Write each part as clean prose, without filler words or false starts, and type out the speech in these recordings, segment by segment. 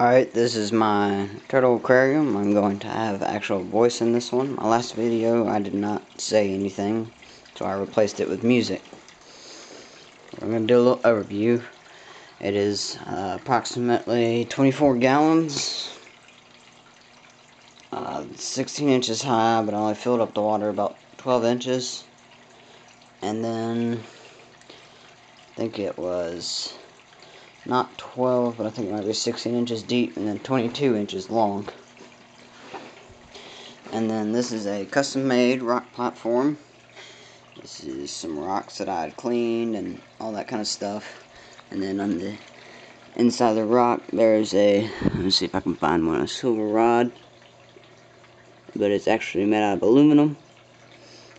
Alright, this is my turtle aquarium. I'm going to have actual voice in this one. My last video I did not say anything, so I replaced it with music. We're going to do a little overview. It is approximately 24 gallons, 16 inches high, but I only filled up the water about 12 inches. And then, I think it was not 12, but I think it might be 16 inches deep and then 22 inches long. And then this is a custom-made rock platform. This is some rocks that I had cleaned and all that kind of stuff. And then on the inside of the rock, there's a, let me see if I can find one, a silver rod. But it's actually made out of aluminum.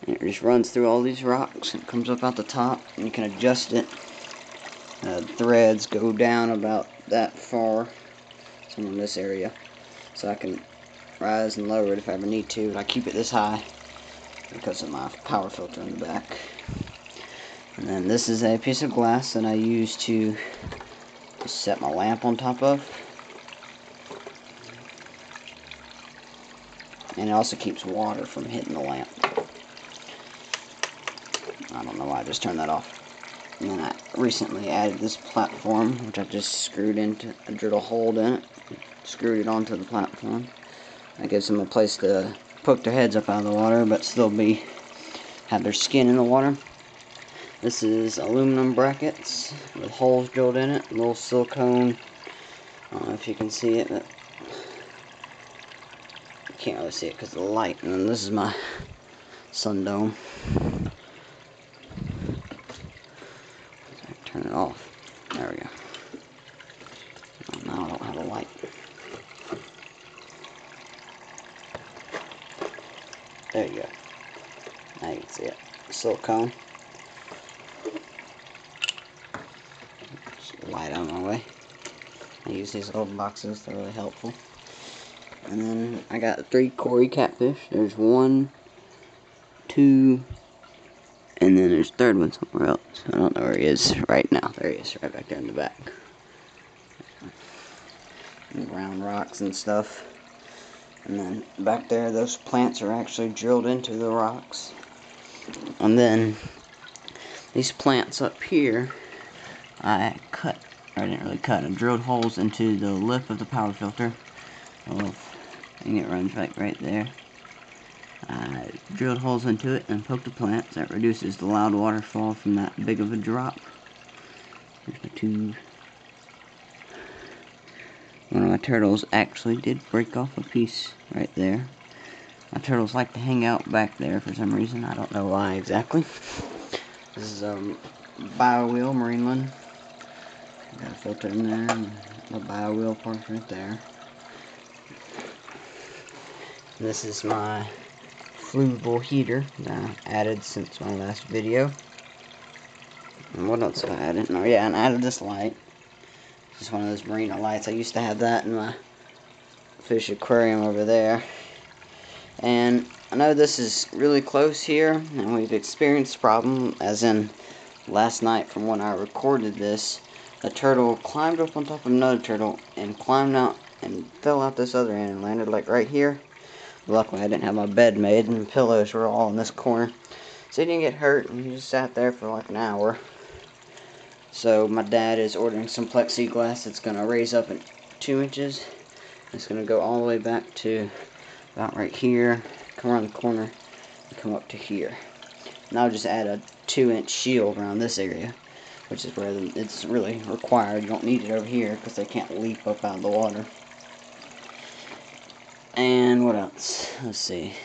And it just runs through all these rocks and comes up out the top, and you can adjust it. Threads go down about that far, some in this area, so I can rise and lower it if I ever need to. But I keep it this high because of my power filter in the back. And then this is a piece of glass that I use to set my lamp on top of, and it also keeps water from hitting the lamp. I don't know why I just turned that off. And then I recently added this platform, which I just screwed into, I drilled a hole in it, screwed it onto the platform. That gives them a place to poke their heads up out of the water, but still have their skin in the water. This is aluminum brackets with holes drilled in it, a little silicone. I don't know if you can see it, but you can't really see it because of the light. And then this is my sun dome. Turn it off. There we go. Oh, now I don't have a light. There you go. Now you can see it. Silicone. Just light out of my way. I use these little boxes. They're really helpful. And then I got 3 Cory catfish. There's 1, 2, and then there's a third one somewhere else. I don't know where he is right now. There he is, right back there in the back. And brown rocks and stuff. And then back there, those plants are actually drilled into the rocks. And then these plants up here, I didn't really cut. I drilled holes into the lip of the power filter. I think it runs right there. I drilled holes into it and poked the plants. That reduces the loud waterfall from that big of a drop. There's my tube. One of my turtles actually did break off a piece right there. My turtles like to hang out back there for some reason. I don't know why exactly. This is a Bio-wheel Marineland. Got a filter in there and the Bio-wheel part right there. And this is my Fluker heater that I added since my last video. And what else did I add? Oh yeah, and I added this light. Just one of those marina lights. I used to have that in my fish aquarium over there. And I know this is really close here, and we've experienced a problem, as in last night from when I recorded this. A turtle climbed up on top of another turtle and climbed out and fell out this other end and landed like right here. Luckily I didn't have my bed made and the pillows were all in this corner, so he didn't get hurt, and he just sat there for like an hour. So my dad is ordering some plexiglass that's going to raise up at 2 inches. It's going to go all the way back to about right here, come around the corner, and come up to here. And I'll just add a 2-inch shield around this area, which is where it's really required. You don't need it over here because they can't leap up out of the water. And what else? Let's see.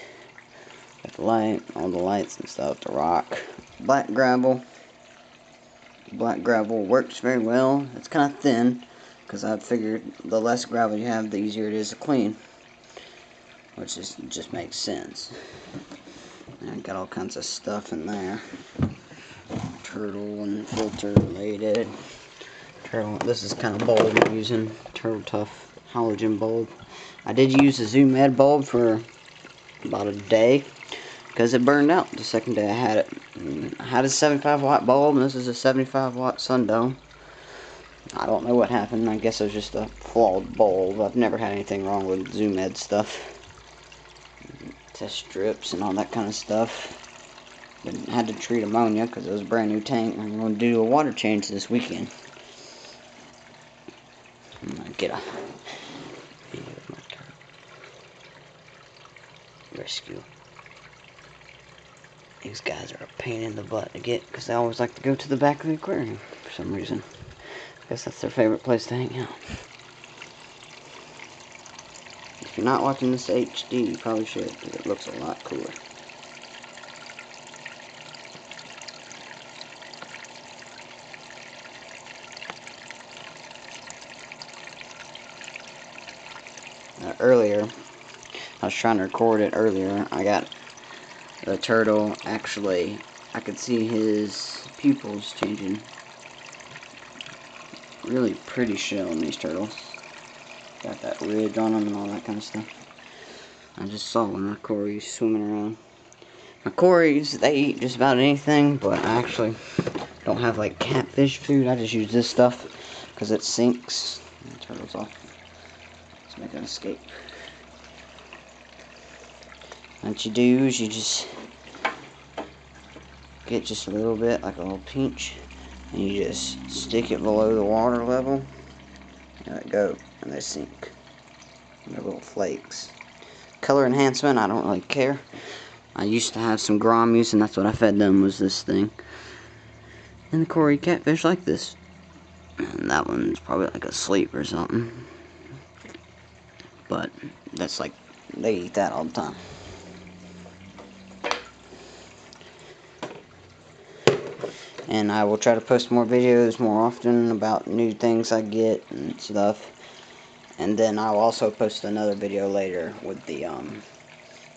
Got the light, all the lights and stuff, the rock. Black gravel. Black gravel works very well. It's kind of thin, because I figured the less gravel you have, the easier it is to clean. Which just makes sense. And I got all kinds of stuff in there. Turtle and filter related. Turtle. This is kind of bulb I'm using. Turtle Tough halogen bulb. I did use a Zoom Med bulb for about a day because it burned out the second day I had it. I had a 75 watt bulb, and this is a 75 watt sun dome. I don't know what happened. I guess it was just a flawed bulb. I've never had anything wrong with Zoom Ed stuff. Test strips and all that kind of stuff. But had to treat ammonia because it was a brand new tank. I'm going to do a water change this weekend. I'm going to get a video of my turtle rescue. These guys are a pain in the butt to get because they always like to go to the back of the aquarium for some reason. I guess that's their favorite place to hang out. If you're not watching this HD, you probably should because it looks a lot cooler. Earlier, I was trying to record it earlier. I got the turtle, actually, I could see his pupils changing. Really pretty shell in these turtles. Got that ridge on them and all that kind of stuff. I just saw one of my Corys swimming around. My Corys, they eat just about anything, but I actually don't have like catfish food. I just use this stuff because it sinks. The turtle's off. Let's make an escape. What you do is you just get just a little bit, like a little pinch, and you just stick it below the water level, and let go, and they sink. And they're little flakes. Color enhancement, I don't really care. I used to have some grommies, and that's what I fed them, was this thing. And the Cory catfish like this. And that one's probably like asleep or something. But that's like, they eat that all the time. And I will try to post more videos more often about new things I get and stuff. And then I'll also post another video later with the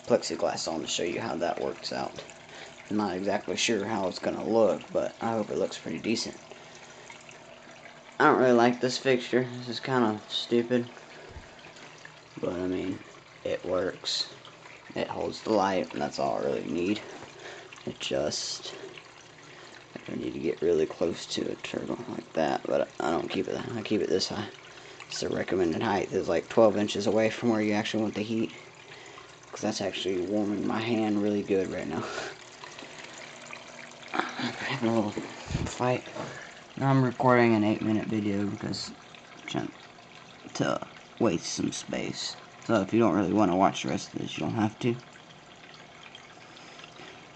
plexiglass on to show you how that works out. I'm not exactly sure how it's going to look, but I hope it looks pretty decent. I don't really like this fixture. This is kind of stupid. But I mean, it works. It holds the light, and that's all I really need. It just... I need to get really close to a turtle like that, but I don't keep it. I keep it this high. It's the recommended height. It's like 12 inches away from where you actually want the heat, because that's actually warming my hand really good right now. I'm having a little fight. Now I'm recording an 8-minute video because I'm trying to waste some space. So if you don't really want to watch the rest of this, you don't have to.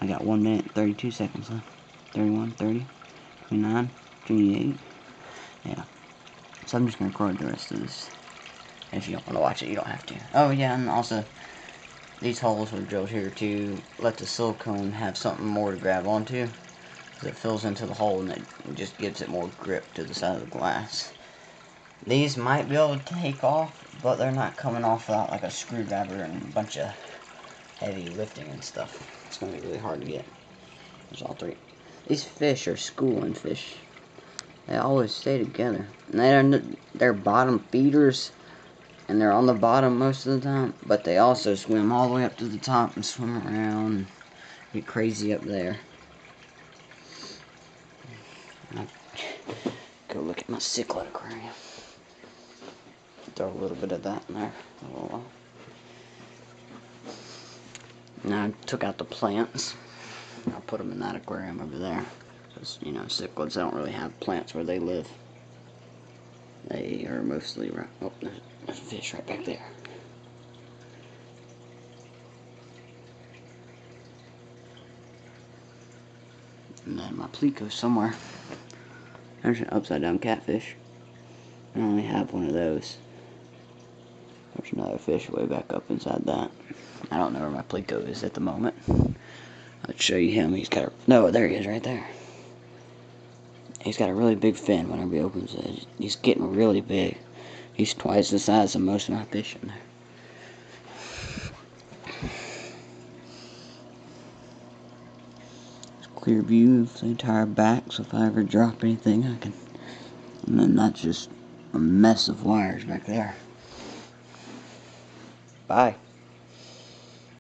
I got 1 minute and 32 seconds left. 31, 30, 29, 28. Yeah. So I'm just going to record the rest of this. If you don't want to watch it, you don't have to. Oh, yeah, and also, these holes were drilled here to let the silicone have something more to grab onto. Because it fills into the hole and it just gives it more grip to the side of the glass. These might be able to take off, but they're not coming off without like a screwdriver and a bunch of heavy lifting and stuff. It's going to be really hard to get. There's all three. These fish are schooling fish. They always stay together. And they're bottom feeders, and they're on the bottom most of the time, but they also swim all the way up to the top and swim around and get crazy up there. I'll go look at my cichlid aquarium. Throw a little bit of that in there. Now I took out the plants. I'll put them in that aquarium over there. Because, you know, cichlids, they don't really have plants where they live. They are mostly right. Oh, there's a fish right back there. And then my plico somewhere. There's an upside down catfish. I only have one of those. There's another fish way back up inside that. I don't know where my plico is at the moment. I'll show you him. He's got a... No, there he is right there. He's got a really big fin whenever he opens it. He's getting really big. He's twice the size of most of my fish in there. It's a clear view of the entire back, so if I ever drop anything, I can... And then that's just a mess of wires back there. Bye.